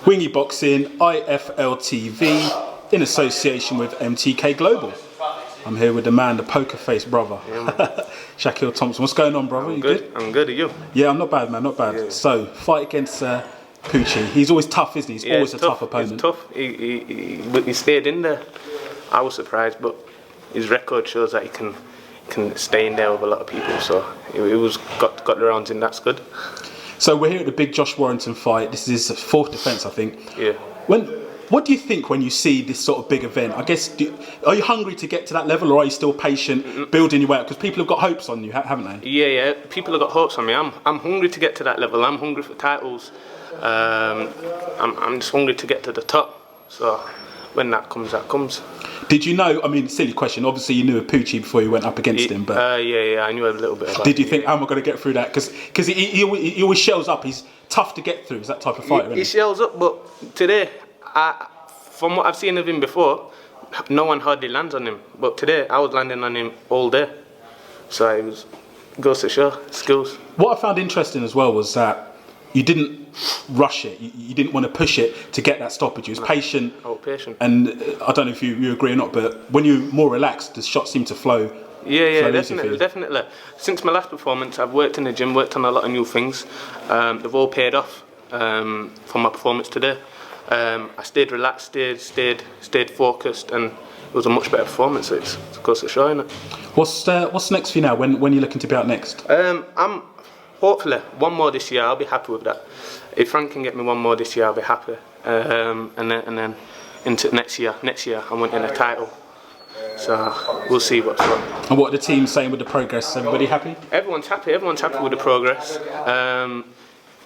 Wingy Boxing, IFL TV, in association with MTK Global. I'm here with the man, the poker face brother, Shakiel Thompson. What's going on, brother? I'm you good. Are you? Yeah, I'm not bad, man, not bad. Yeah. So, fight against Poetsch. He's always tough, isn't he? He's always a tough opponent. He's tough. He stayed in there. I was surprised, but his record shows that he can stay in there with a lot of people. So he was got the rounds in. That's good. So we're here at the big Josh Warrington fight. This is his fourth defence, I think. Yeah. What do you think when you see this sort of big event? I guess, are you hungry to get to that level, or are you still patient, building your way up? Because people have got hopes on you, haven't they? Yeah. People have got hopes on me. I'm hungry to get to that level. I'm hungry for titles. I'm just hungry to get to the top. So when that comes. Did you know? I mean, silly question. Obviously, you knew of Poetsch before you went up against him, but yeah, I knew a little bit about. Did you think, how am I going to get through that? Because he always shells up. He's tough to get through. Is that type of fighter? He shells up, but today, from what I've seen of him before, no one hardly lands on him. But today, I was landing on him all day. So it goes to show skills. What I found interesting as well was that you didn't rush it. You didn't want to push it to get that stoppage. You was patient. I was patient. And I don't know if you agree or not, but when you're more relaxed, the shots seem to flow. Yeah, definitely. Since my last performance, I've worked in the gym, worked on a lot of new things. They've all paid off for my performance today. I stayed relaxed, stayed focused, and it was a much better performance. It goes to show, innit? What's next for you now? When are you looking to be out next? I'm hopefully one more this year. I'll be happy with that. If Frank can get me one more this year, I'll be happy. And then into next year, I'm wanting a title. So we'll see what's what. And what are the team saying with the progress? Everybody happy? Everyone's happy. Everyone's happy with the progress.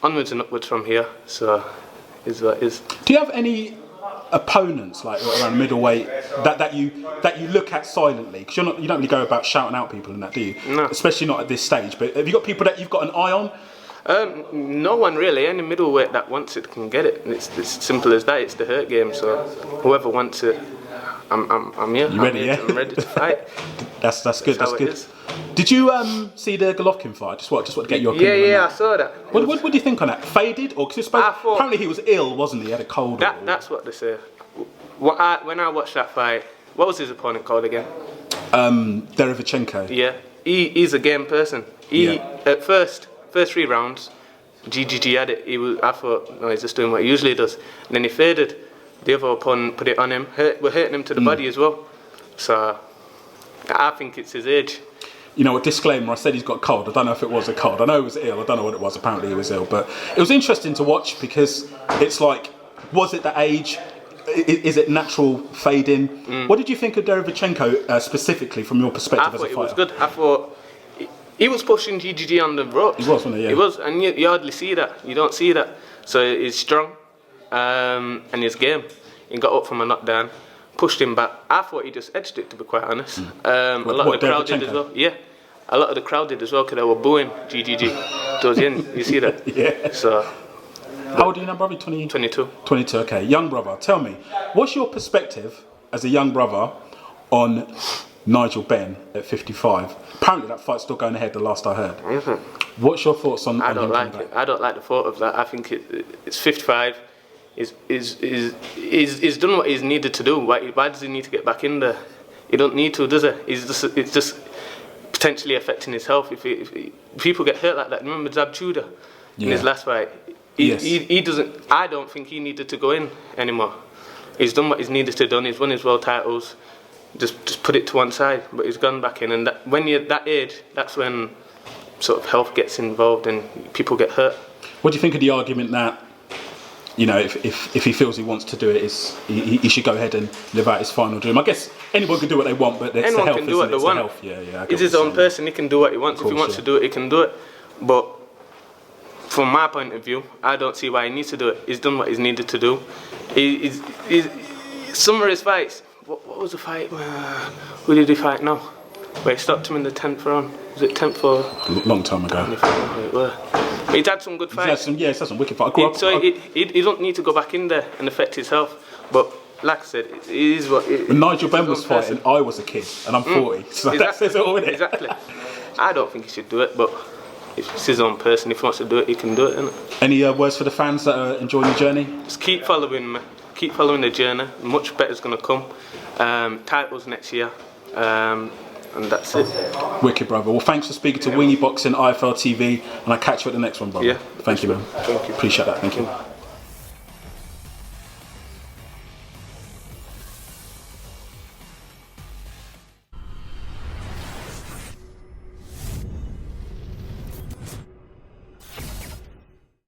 Onwards and upwards from here. So is what is. Do you have any opponents like around middleweight that you look at silently? Because you don't really go about shouting out people and that, do you? No. Especially not at this stage. But have you got people that you've got an eye on? No one really. Any middleweight that wants it can get it. It's as simple as that. It's the hurt game. So whoever wants it, I'm here. You ready? I'm ready to fight. That's good. That's good. Did you see the Golovkin fight? Just want to get your opinion. Yeah, on that. I saw that. What do you think on that? Faded, or because apparently he was ill, wasn't he? He had a cold. That's what they say. When I watched that fight, what was his opponent called again? Derevchenko. Yeah, he's a game person. At first 3 rounds, GGG had it. I thought, no, he's just doing what he usually does. And then he faded. The other opponent put it on him. We're hurting him to the body as well. So I think it's his age. You know, a disclaimer, I said he's got cold. I don't know if it was a cold. I know he was ill. I don't know what it was. Apparently he was ill. But it was interesting to watch because it's like, was it the age? Is it natural fading? What did you think of Derevchenko specifically from your perspective as a fighter? I thought it was good. I thought he was pushing GGG on the ropes. He was, wasn't he? Yeah. He was, and you hardly see that. You don't see that. So he's strong and his game. He got up from a knockdown, pushed him back. I thought he just edged it, to be quite honest. A lot of the crowd did as well. Yeah, a lot of the crowd did as well because they were booing GGG towards the end. You see that? Yeah. So. How old are you now, brother? 22. 22, okay. Young brother, tell me, what's your perspective as a young brother on Nigel Benn at 55? Apparently that fight's still going ahead, the last I heard. Mm-hmm. What's your thoughts on I don't him like it. I don't like the thought of that. I think it's 55. He's done what he's needed to do. Why does he need to get back in there? He don't need to, does he? It's just potentially affecting his health. If people get hurt like that, remember Zab Tudor in his last fight? He doesn't. I don't think he needed to go in anymore. He's done what he's needed to do. He's won his world titles. Just put it to one side. But he's gone back in, and when you're that age, that's when sort of health gets involved and people get hurt. What do you think of the argument that, you know, if he feels he wants to do it, he should go ahead and live out his final dream? I guess anyone can do what they want, but it's anyone the health, can do what they want. Health. Yeah. He's his own person. He can do what he wants. If he wants to do it, he can do it. But from my point of view, I don't see why he needs to do it. He's done what he's needed to do. Some of his fights. What was the fight? Who did he fight now? Where he stopped him in the 10th round. Was it 10th or? Long time ago. He's had some good fights. He's had some wicked fights. He don't need to go back in there and affect his health. But like I said, it is what. When Nigel Benn was fighting, I was a kid, and I'm 40. So exactly. that says it all, innit? Exactly. I don't think he should do it, but it's his own person. If he wants to do it, he can do it, innit? Any words for the fans that are enjoying the journey? Just keep following me. Keep following the journey. Much better's going to come. Titles next year. And that's it. Wicked, brother. Well, thanks for speaking to Wingy Boxing IFL TV, and I'll catch you at the next one, brother. Yeah. Thank you, man. Thank you. Appreciate that. Thank you.